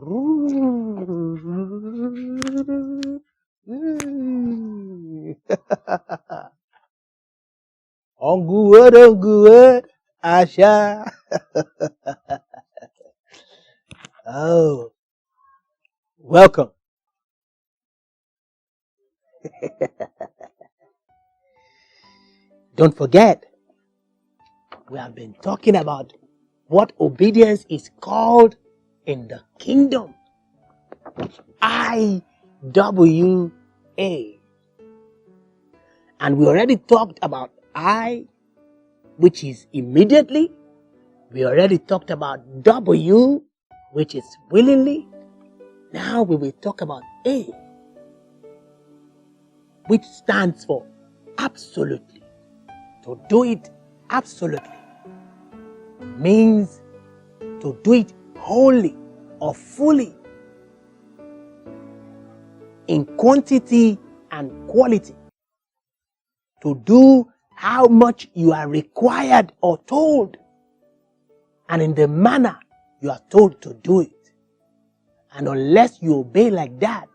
On good, Asha. Oh, welcome. Don't forget, we have been talking about what obedience is called in the kingdom. IWA. And we already talked about I, which is immediately. We already talked about W, which is willingly. Now we will talk about A, which stands for absolutely. To do it absolutely means to do it wholly or fully, in quantity and quality. To do how much you are required or told, and in the manner you are told to do it. And unless you obey like that,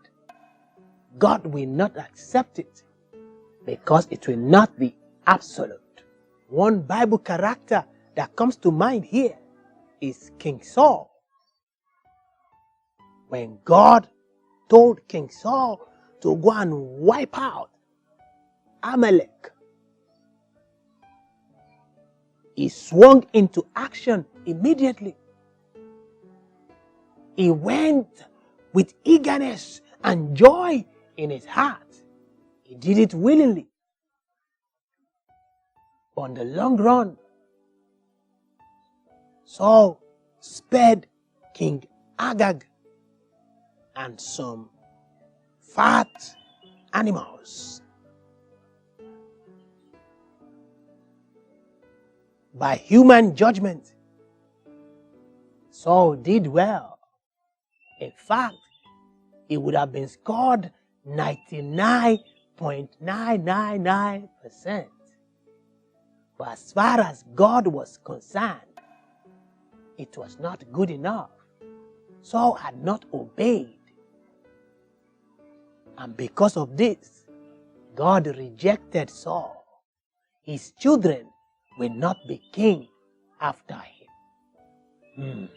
God will not accept it, because it will not be absolute. One Bible character that comes to mind here is King Saul. When God told King Saul to go and wipe out Amalek, he swung into action immediately. He went with eagerness and joy in his heart. He did it willingly. But in the long run, Saul spared King Agag and some fat animals. By human judgment, Saul did well. In fact, he would have been scored 99.999%. But as far as God was concerned, it was not good enough. Saul had not obeyed. And because of this, God rejected Saul. His children will not be king after him.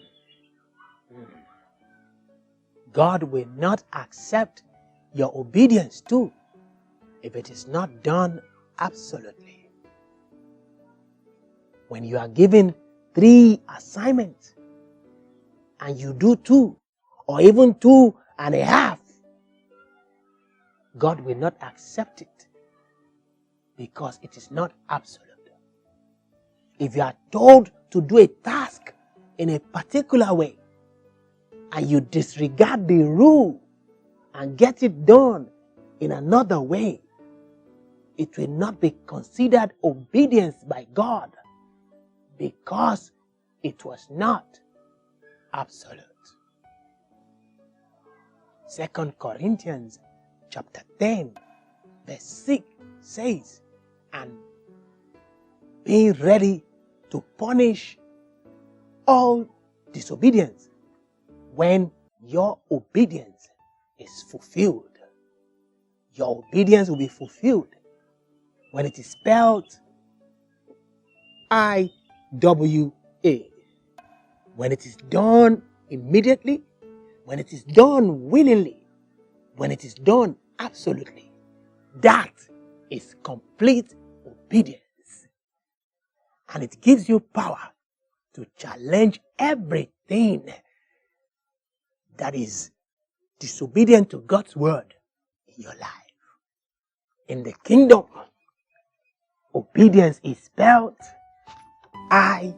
God will not accept your obedience too if it is not done absolutely. When you are given 3 assignments and you do 2 or even 2.5, God will not accept it because it is not absolute. If you are told to do a task in a particular way and you disregard the rule and get it done in another way, it will not be considered obedience by God because it was not absolute. 2 Corinthians chapter 10 verse 6 says, and being ready to punish all disobedience when your obedience is fulfilled. Your obedience will be fulfilled when it is spelled IWA. When it is done immediately, when it is done willingly, when it is done absolutely, that is complete obedience. And it gives you power to challenge everything that is disobedient to God's word in your life. In the kingdom, obedience is spelled IWA.